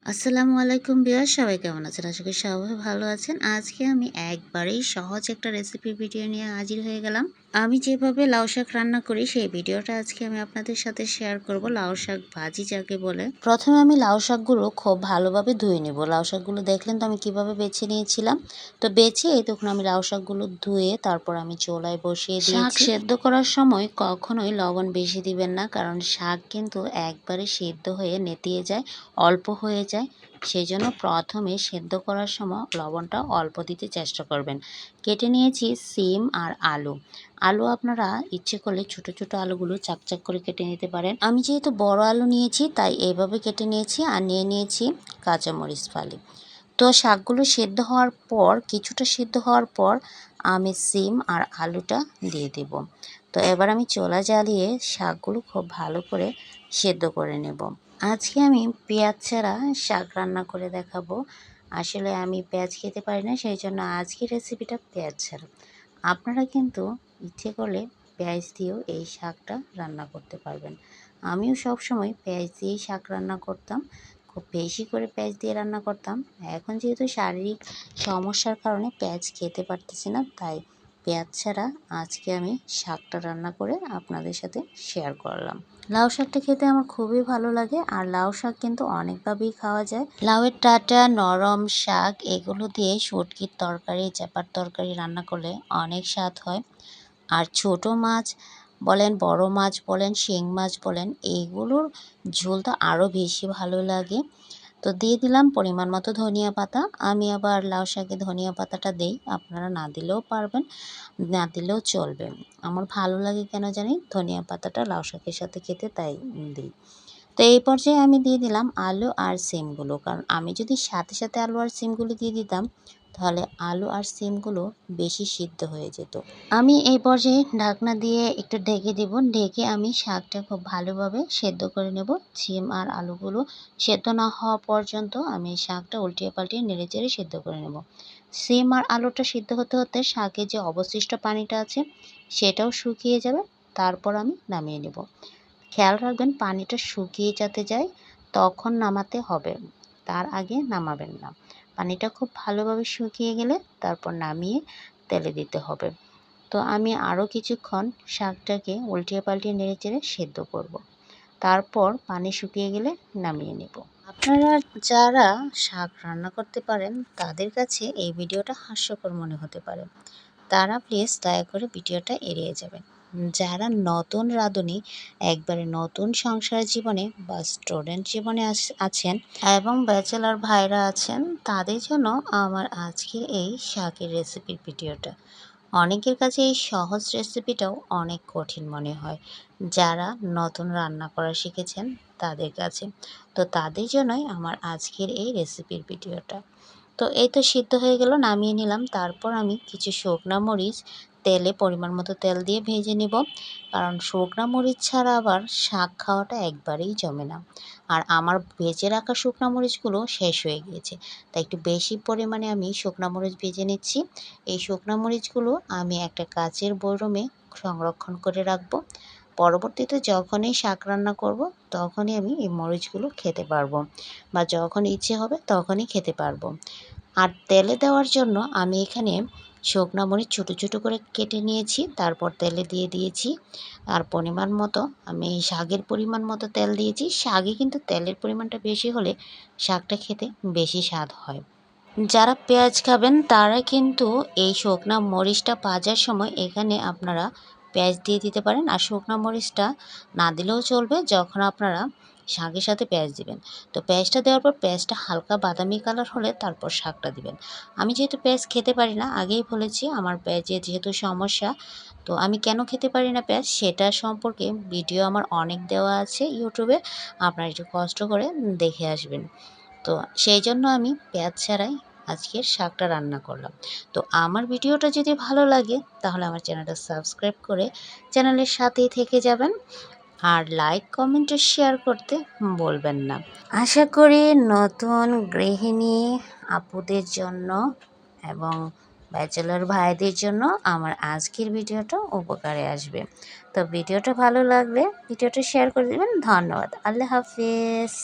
আসসালামু আলাইকুম ভিউয়ার্স, সবাই কেমন আছেন? আশা করি সবাই ভালো আছেন। আজকে আমি একবারেই সহজ একটা রেসিপি ভিডিও নিয়ে হাজির হয়ে গেলাম। আমি যেভাবে লাউ শাক রান্না করি সেই ভিডিওটা আজকে আমি আপনাদের সাথে শেয়ার করব। লাউ শাক ভাজি যাকে বলে। প্রথমে আমি লাউ শাকগুলো খুব ভালোভাবে ধুয়ে নেব। লাউ শাকগুলো দেখলেন তো আমি কিভাবে বেছে নিয়েছিলাম। তো বেছে এই তখন আমি লাউ শাকগুলো ধুয়ে তারপর আমি চুলায় বসিয়ে দিয়েছি। শাক সেদ্ধ করার সময় কখনোই লবণ বেশি দিবেন না, কারণ শাক কিন্তু একবারে সেদ্ধ হয়ে নেতিয়ে যায়, অল্প হয়ে যায়। সেই জন্য প্রথমে সেদ্ধ করার সময় লবণটা অল্প দিতে চেষ্টা করবেন। কেটে নিয়েছি সিম আর আলু। আলু আপনারা ইচ্ছে করলে ছোট ছোট আলুগুলো চাকচাক করে কেটে নিতে পারেন। আমি যেহেতু বড় আলু নিয়েছি তাই এইভাবে কেটে নিয়েছি, আর নিয়ে নিয়েছি কাঁচামরিচ ফালি। তো শাকগুলো সেদ্ধ হওয়ার পর, কিছুটা সেদ্ধ হওয়ার পর আমি সিম আর আলুটা দিয়ে দেব। তো এবার আমি চুলা জ্বালিয়ে শাকগুলো খুব ভালো করে সেদ্ধ করে নেব। আজকে আমি পেঁয়াজ ছাড়া শাক রান্না করে দেখাবো। আসলে আমি পেঁয়াজ খেতে পারি না, সেই জন্য আজকের রেসিপিটা পেঁয়াজ ছাড়া। আপনারা কিন্তু ইচ্ছে করলে পেঁয়াজ দিয়েও এই শাকটা রান্না করতে পারবেন। আমিও সবসময় পেঁয়াজ দিয়েই শাক রান্না করতাম, খুব বেশি করে পেঁয়াজ দিয়ে রান্না করতাম। এখন যেহেতু শারীরিক সমস্যার কারণে পেঁয়াজ খেতে পারতেছি না, তাই পেঁয়াজ ছাড়া আজকে আমি শাকটা রান্না করে আপনাদের সাথে শেয়ার করলাম। লাউ শাকটা খেতে আমার খুবই ভালো লাগে, আর লাউ শাক কিন্তু অনেকভাবেই খাওয়া যায়। লাউয়ের ডাঁটা, নরম শাক এগুলো দিয়ে শুটকির তরকারি, চাপার তরকারি রান্না করলে অনেক স্বাদ হয়। আর ছোট মাছ বলেন, বড় মাছ বলেন, শিং মাছ বলেন, এইগুলোর ঝোল তো আরও বেশি ভালো লাগে। তো দিয়ে দিলাম পরিমাণ মতো ধনিয়া পাতা। আমি আবার লাউ শাকে ধনিয়া পাতাটা দেই, আপনারা না দিলেও পারবেন, না দিলেও চলবে। আমার ভালো লাগে কেন জানি ধনিয়া পাতাটা লাউ শাকের সাথে খেতে, তাই দিই। তো এই পর্যায়ে আমি দিয়ে দিলাম আলু আর সিমগুলো, কারণ আমি যদি সাথে সাথে আলু আর সিমগুলো দিয়ে দিতাম তাহলে আলু আর সিমগুলো বেশি সিদ্ধ হয়ে যেত। আমি এই পর্যায়ে ঢাকনা দিয়ে একটু ঢেকে দেব। ঢেকে আমি শাকটা খুব ভালোভাবে সেদ্ধ করে নেব। সিম আর আলুগুলো সেদ্ধ না হওয়া পর্যন্ত আমি শাকটা উল্টিয়ে পাল্টিয়ে নেড়েচেড়ে সেদ্ধ করে নেব। সিম আর আলুটা সিদ্ধ হতে হতে শাকে যে অবশিষ্ট পানিটা আছে সেটাও শুকিয়ে যাবে, তারপর আমি নামিয়ে নেব। খেয়াল রাখবেন পানিটা শুকিয়ে যাতে যায়, তখন নামাতে হবে, তার আগে নামাবেন না। পানিটা খুব ভালোভাবে শুকিয়ে গেলে তারপর নামিয়ে তেলে দিতে হবে। তো আমি আরও কিছুক্ষণ শাকটাকে উল্টিয়ে পাল্টিয়ে নেড়েচেড়ে সেদ্ধ করব। তারপর পানি শুকিয়ে গেলে নামিয়ে নেব। আপনারা যারা শাক রান্না করতে পারেন তাদের কাছে এই ভিডিওটা হাস্যকর মনে হতে পারে, তারা প্লিজ দয়া করে ভিডিওটা এড়িয়ে যাবেন। যারা নতুন রাঁধুনি, একবারে নতুন সংসার জীবনে বা স্টুডেন্ট জীবনে আছেন এবং ব্যাচেলার ভাইরা আছেন, তাদের জন্য আমার আজকের এই শাকের রেসিপির ভিডিওটা। অনেকের কাছে এই সহজ রেসিপিটাও অনেক কঠিন মনে হয়, যারা নতুন রান্না করা শিখেছেন তাদের কাছে। তো তাদের জন্যই আমার আজকের এই রেসিপির ভিডিওটা। তো এই তো সিদ্ধ হয়ে গেল, নামিয়ে নিলাম। তারপর আমি কিছু শুকনা মরিচ তেলে পরিমাণ মতো তেল দিয়ে ভেজে নেব, কারণ শুকনা মরিচ ছাড়া আবার শাক খাওয়াটা একবারেই জমে না। আর আমার ভেজে রাখা শুকনা মরিচগুলো শেষ হয়ে গিয়েছে, তাই একটু বেশি পরিমাণে আমি শুকনা মরিচ ভেজে নিচ্ছি। এই শুকনা মরিচগুলো আমি একটা কাচের বয়মে সংরক্ষণ করে রাখবো। পরবর্তীতে যখনই শাক রান্না করব তখনই আমি এই মরিচগুলো খেতে পারবো, বা যখন ইচ্ছে হবে তখনই খেতে পারবো। আর তেলে দেওয়ার জন্য আমি এখানে শুকনো মরিচ ছোটো ছোটো করে কেটে নিয়েছি, তারপর তেলে দিয়ে দিয়েছি। আর পরিমাণ মতো আমি শাকের পরিমাণ মতো তেল দিয়েছি। শাকে কিন্তু তেলের পরিমাণটা বেশি হলে শাকটা খেতে বেশি স্বাদ হয়। যারা পেঁয়াজ খাবেন তারা কিন্তু এই শুকনা মরিচটা ভাজার সময় এখানে আপনারা পেঁয়াজ দিয়ে দিতে পারেন, আর শুকনা মরিচটা না দিলেও চলবে যখন আপনারা শাকের সাথে পেঁয়াজ দিবেন। তো পেঁয়াজটা দেওয়ার পর পেঁয়াজটা হালকা বাদামি কালার হলে তারপর শাকটা দিবেন। আমি যেহেতু পেঁয়াজ খেতে পারি না, আগেই বলেছি আমার পেঁয়াজের যেহেতু সমস্যা, তো আমি কেন খেতে পারি না পেঁয়াজ সেটা সম্পর্কে ভিডিও আমার অনেক দেওয়া আছে ইউটিউবে, আপনারা একটু কষ্ট করে দেখে আসবেন। তো সেই জন্য আমি পেঁয়াজ ছাড়াই আজকের শাকটা রান্না করলাম। তো আমার ভিডিওটা যদি ভালো লাগে তাহলে আমার চ্যানেলটা সাবস্ক্রাইব করে চ্যানেলের সাথেই থেকে যাবেন, আর লাইক কমেন্ট ও শেয়ার করতে বলবেন না। আশা করি নতুন গৃহিণী আপুদের জন্য এবং ব্যাচেলর ভাইদের জন্য আমার আজকের ভিডিওটা উপকারে আসবে। তো ভিডিওটা ভালো লাগলে ভিডিওটা শেয়ার করে দেবেন। ধন্যবাদ। আল্লাহ হাফিজ।